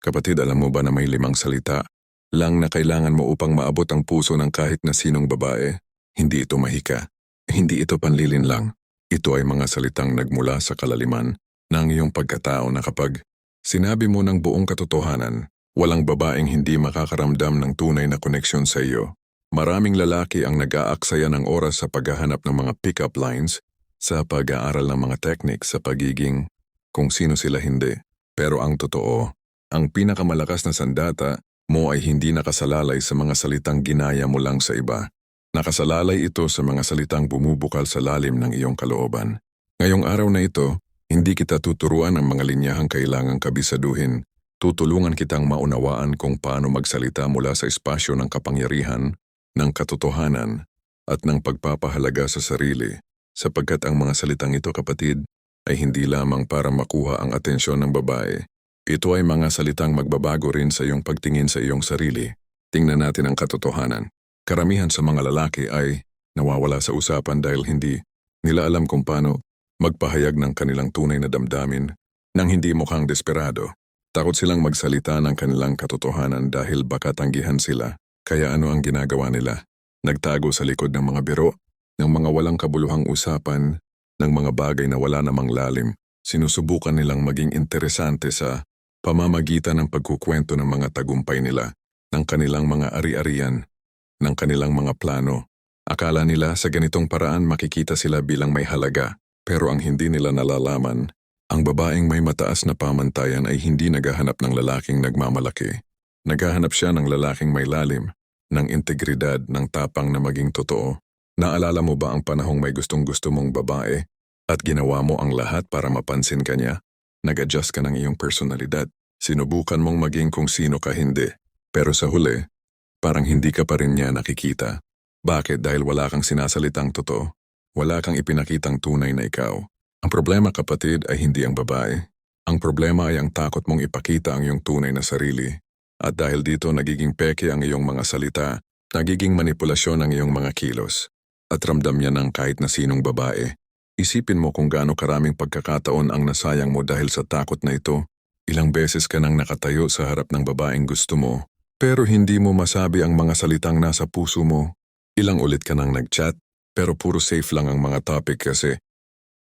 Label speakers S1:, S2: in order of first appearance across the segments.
S1: Kapatid, alam mo ba na may 5 salita lang na kailangan mo upang maabot ang puso ng kahit na sinong babae? Hindi ito mahika. Hindi ito panlilin lang. Ito ay mga salitang nagmula sa kalaliman ng iyong pagkatao na kapag sinabi mo ng buong katotohanan, walang babaeng hindi makakaramdam ng tunay na koneksyon sa iyo. Maraming lalaki ang nag-aaksaya ng oras sa paghahanap ng mga pick-up lines, sa pag-aaral ng mga techniques, sa pagiging kung sino sila hindi. Pero ang totoo, ang pinakamalakas na sandata mo ay hindi nakasalalay sa mga salitang ginaya mo lang sa iba. Nakasalalay ito sa mga salitang bumubukal sa lalim ng iyong kalooban. Ngayong araw na ito, hindi kita tuturuan ng mga linyahang kailangang kabisaduhin. Tutulungan kitang maunawaan kung paano magsalita mula sa espasyo ng kapangyarihan, ng katotohanan, at ng pagpapahalaga sa sarili. Sapagkat ang mga salitang ito, kapatid, ay hindi lamang para makuha ang atensyon ng babae. Ito ay mga salitang magbabago rin sa iyong pagtingin sa iyong sarili. Tingnan natin ang katotohanan. Karamihan sa mga lalaki ay nawawala sa usapan dahil hindi nila alam kung paano magpahayag ng kanilang tunay na damdamin nang hindi mukhang desperado. Takot silang magsalita ng kanilang katotohanan dahil baka tanggihan sila. Kaya ano ang ginagawa nila? Nagtago sa likod ng mga biro, ng mga walang kabuluhang usapan, ng mga bagay na wala namang lalim. Sinusubukan nilang maging interesante sa pamamagitan ng pagkukwento ng mga tagumpay nila, ng kanilang mga ari-arian, ng kanilang mga plano. Akala nila sa ganitong paraan makikita sila bilang may halaga, pero ang hindi nila nalalaman, ang babaeng may mataas na pamantayan ay hindi naghahanap ng lalaking nagmamalaki. Naghahanap siya ng lalaking may lalim, ng integridad, ng tapang na maging totoo. Naalala mo ba ang panahong may gustong-gusto mong babae at ginawa mo ang lahat para mapansin ka niya? Nag-adjust ka ng iyong personalidad. Sinubukan mong maging kung sino ka hindi. Pero sa huli, parang hindi ka pa rin niya nakikita. Bakit? Dahil wala kang sinasalitang totoo. Wala kang ipinakitang tunay na ikaw. Ang problema, kapatid, ay hindi ang babae. Ang problema ay ang takot mong ipakita ang iyong tunay na sarili. At dahil dito nagiging peke ang iyong mga salita, nagiging manipulasyon ang iyong mga kilos. At ramdam niya ng kahit na sinong babae. Isipin mo kung gaano karaming pagkakataon ang nasayang mo dahil sa takot na ito. Ilang beses ka nang nakatayo sa harap ng babaeng gusto mo, pero hindi mo masabi ang mga salitang nasa puso mo. Ilang ulit ka nang nag-chat, pero puro safe lang ang mga topic kasi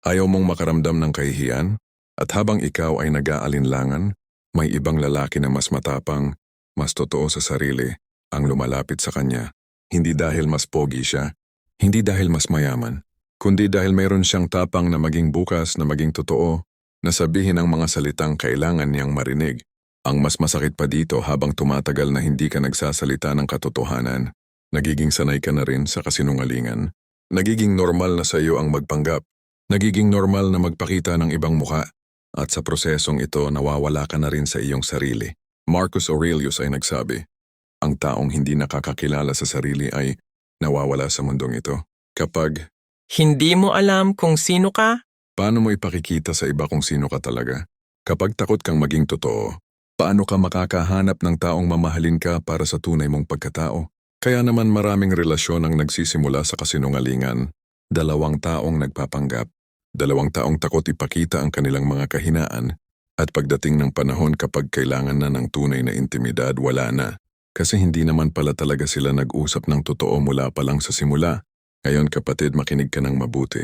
S1: ayaw mong makaramdam ng kahihiyan. At habang ikaw ay nag-aalinlangan, may ibang lalaki na mas matapang, mas totoo sa sarili, ang lumalapit sa kanya. Hindi dahil mas pogi siya, hindi dahil mas mayaman, kundi dahil mayroon siyang tapang na maging bukas, na maging totoo, na sabihin ang mga salitang kailangan niyang marinig. Ang mas masakit pa dito, habang tumatagal na hindi ka nagsasalita ng katotohanan, nagiging sanay ka na rin sa kasinungalingan. Nagiging normal na sa iyo ang magpanggap. Nagiging normal na magpakita ng ibang muka. At sa prosesong ito, nawawala ka na rin sa iyong sarili. Marcus Aurelius ay nagsabi, ang taong hindi nakakakilala sa sarili ay nawawala sa mundong ito. Kapag
S2: Hindi mo alam kung sino ka?
S1: paano mo ipakikita sa iba kung sino ka talaga? Kapag takot kang maging totoo, paano ka makakahanap ng taong mamahalin ka para sa tunay mong pagkatao? Kaya naman maraming relasyon ang nagsisimula sa kasinungalingan. 2 taong nagpapanggap. 2 taong takot ipakita ang kanilang mga kahinaan. At pagdating ng panahon kapag kailangan na ng tunay na intimidad, wala na. Kasi hindi naman pala talaga sila nag-usap ng totoo mula pa lang sa simula. Ngayon, kapatid, makinig ka ng mabuti.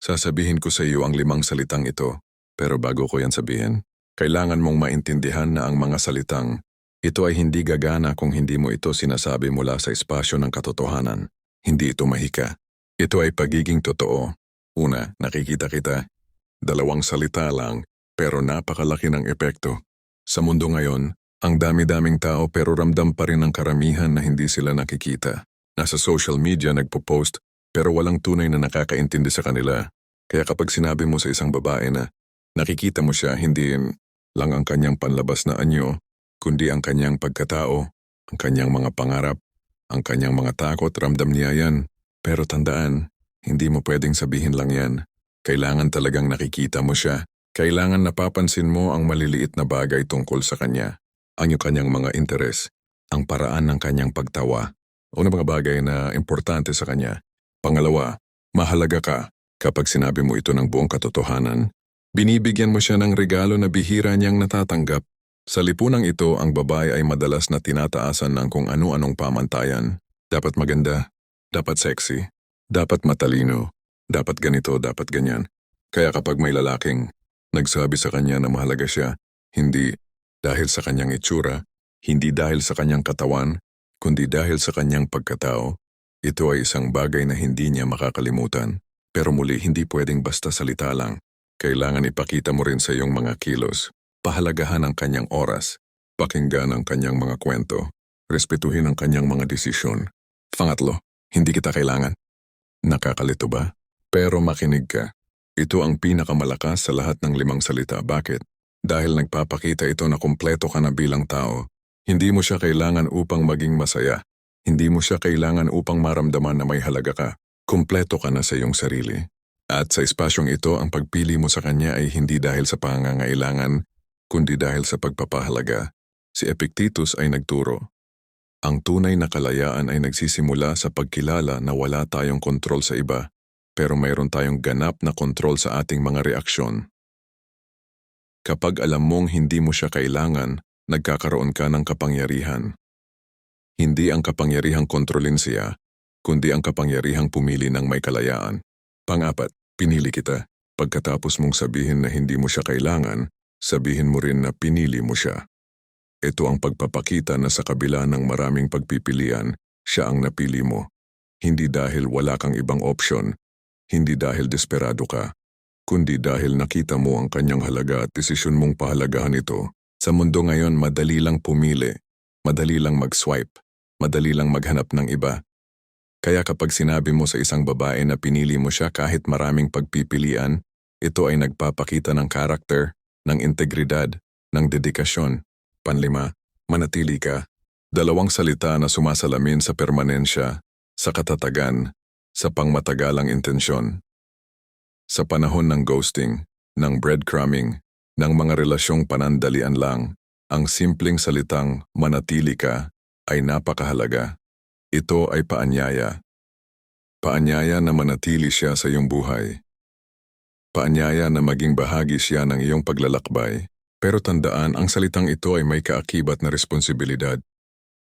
S1: Sasabihin ko sa iyo ang 5 salitang ito. Pero bago ko yan sabihin, kailangan mong maintindihan na ang mga salitang ito ay hindi gagana kung hindi mo ito sinasabi mula sa espasyo ng katotohanan. Hindi ito mahika. Ito ay pagiging totoo. Una, nakikita kita. 2 salita lang, pero napakalaki ng epekto. Sa mundo ngayon, ang dami-daming tao pero ramdam pa rin ng karamihan na hindi sila nakikita. Nasa social media nagpo-post pero walang tunay na nakakaintindi sa kanila. Kaya kapag sinabi mo sa isang babae na nakikita mo siya, hindi lang ang kanyang panlabas na anyo, kundi ang kanyang pagkatao, ang kanyang mga pangarap, ang kanyang mga takot, ramdam niya yan. Pero tandaan, hindi mo pwedeng sabihin lang yan. Kailangan talagang nakikita mo siya. Kailangan napapansin mo ang maliliit na bagay tungkol sa kanya. Ang kanyang mga interes, ang paraan ng kanyang pagtawa, o mga bagay na importante sa kanya. Pangalawa, mahalaga ka. Kapag sinabi mo ito ng buong katotohanan, binibigyan mo siya ng regalo na bihira niyang natatanggap. Sa lipunang ito, ang babae ay madalas na tinataasan ng kung ano-anong pamantayan. Dapat maganda, dapat sexy, dapat matalino, dapat ganito, dapat ganyan. Kaya kapag may lalaking nagsabi sa kanya na mahalaga siya, hindi dahil sa kanyang itsura, hindi dahil sa kanyang katawan, kundi dahil sa kanyang pagkatao, ito ay isang bagay na hindi niya makakalimutan. Pero muli, hindi pwedeng basta salita lang. Kailangan ipakita mo rin sa iyong mga kilos. Pahalagahan ang kanyang oras. Pakinggan ang kanyang mga kwento. Respetuhin ang kanyang mga desisyon. Pangatlo, hindi kita kailangan. Nakakalito ba? Pero makinig ka. Ito ang pinakamalakas sa lahat ng 5 salita. Bakit? Dahil nagpapakita ito na kumpleto ka na bilang tao. Hindi mo siya kailangan upang maging masaya. Hindi mo siya kailangan upang maramdaman na may halaga ka. Kumpleto ka na sa iyong sarili. At sa espasyong ito, ang pagpili mo sa kanya ay hindi dahil sa pangangailangan, kundi dahil sa pagpapahalaga. Si Epictetus ay nagturo. Ang tunay na kalayaan ay nagsisimula sa pagkilala na wala tayong kontrol sa iba, pero mayroon tayong ganap na kontrol sa ating mga reaksyon. Kapag alam mong hindi mo siya kailangan, nagkakaroon ka ng kapangyarihan. Hindi ang kapangyarihang kontrolin siya, kundi ang kapangyarihang pumili ng may kalayaan. Pang-4, pinili kita. Pagkatapos mong sabihin na hindi mo siya kailangan, sabihin mo rin na pinili mo siya. Ito ang pagpapakita na sa kabila ng maraming pagpipilian, siya ang napili mo. Hindi dahil wala kang ibang opsyon, hindi dahil desperado ka, kundi dahil nakita mo ang kanyang halaga at desisyon mong pahalagahan ito. Sa mundo ngayon, madali lang pumili, madali lang mag-swipe, madali lang maghanap ng iba. Kaya kapag sinabi mo sa isang babae na pinili mo siya kahit maraming pagpipilian, ito ay nagpapakita ng karakter, ng integridad, ng dedikasyon. Panlima, manatili ka. 2 salita na sumasalamin sa permanensya, sa katatagan, sa pangmatagalang intensyon. Sa panahon ng ghosting, ng breadcrumbing, ng mga relasyong panandalian lang, ang simpleng salitang manatili ka ay napakahalaga. Ito ay paanyaya. Paanyaya na manatili siya sa iyong buhay. Paanyaya na maging bahagi siya ng iyong paglalakbay. Pero tandaan, ang salitang ito ay may kaakibat na responsibilidad.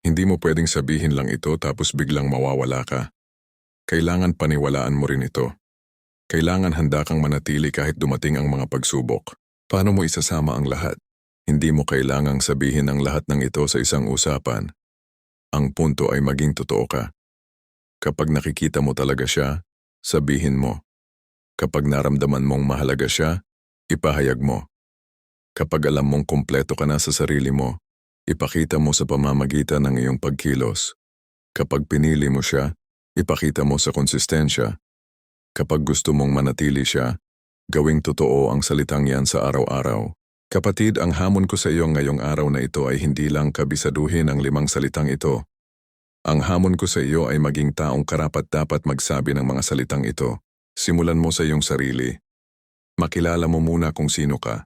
S1: Hindi mo pwedeng sabihin lang ito tapos biglang mawawala ka. Kailangan paniwalaan mo rin ito. Kailangan handa kang manatili kahit dumating ang mga pagsubok. Paano mo isasama ang lahat? Hindi mo kailangang sabihin ang lahat ng ito sa isang usapan. Ang punto ay maging totoo ka. Kapag nakikita mo talaga siya, sabihin mo. Kapag naramdaman mong mahalaga siya, ipahayag mo. Kapag alam mong kumpleto ka na sa sarili mo, ipakita mo sa pamamagitan ng iyong pagkilos. Kapag pinili mo siya, ipakita mo sa konsistensya. Kapag gusto mong manatili siya, gawing totoo ang salitang yan sa araw-araw. Kapatid, ang hamon ko sa iyo ngayong araw na ito ay hindi lang kabisaduhin ang 5 salitang ito. Ang hamon ko sa iyo ay maging taong karapat-dapat magsabi ng mga salitang ito. Simulan mo sa iyong sarili. Makilala mo muna kung sino ka.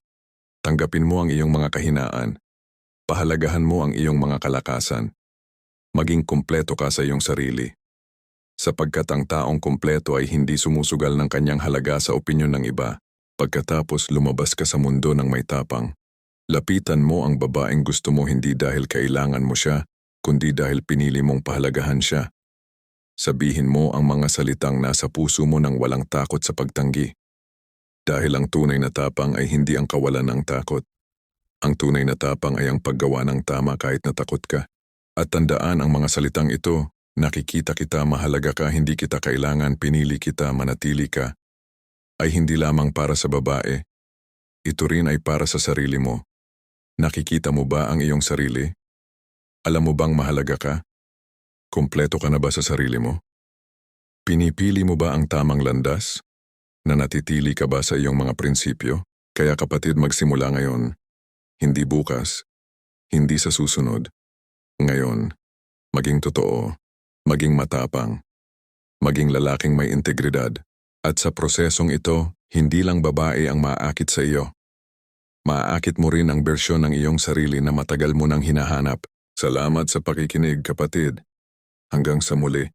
S1: Tanggapin mo ang iyong mga kahinaan. Pahalagahan mo ang iyong mga kalakasan. Maging kumpleto ka sa iyong sarili. Sapagkat ang taong kumpleto ay hindi sumusugal ng kanyang halaga sa opinyon ng iba. Pagkatapos lumabas ka sa mundo ng may tapang. Lapitan mo ang babaeng gusto mo hindi dahil kailangan mo siya, kundi dahil pinili mong pahalagahan siya. Sabihin mo ang mga salitang nasa puso mo nang walang takot sa pagtanggi. Dahil ang tunay na tapang ay hindi ang kawalan ng takot. Ang tunay na tapang ay ang paggawa ng tama kahit natakot ka. At tandaan ang mga salitang ito, nakikita kita, mahalaga ka, hindi kita kailangan, pinili kita, manatili ka, ay hindi lamang para sa babae. Ito rin ay para sa sarili mo. Nakikita mo ba ang iyong sarili? Alam mo bang mahalaga ka? Kumpleto ka na ba sa sarili mo? Pinipili mo ba ang tamang landas? Nanatitili ka ba sa iyong mga prinsipyo? Kaya kapatid, magsimula ngayon. Hindi bukas. Hindi sa susunod. Ngayon, maging totoo. Maging matapang. Maging lalaking may integridad. At sa prosesong ito, hindi lang babae ang maaakit sa iyo. Maaakit mo rin ang bersyon ng iyong sarili na matagal mo nang hinahanap. Salamat sa pakikinig, kapatid. Hanggang sa muli.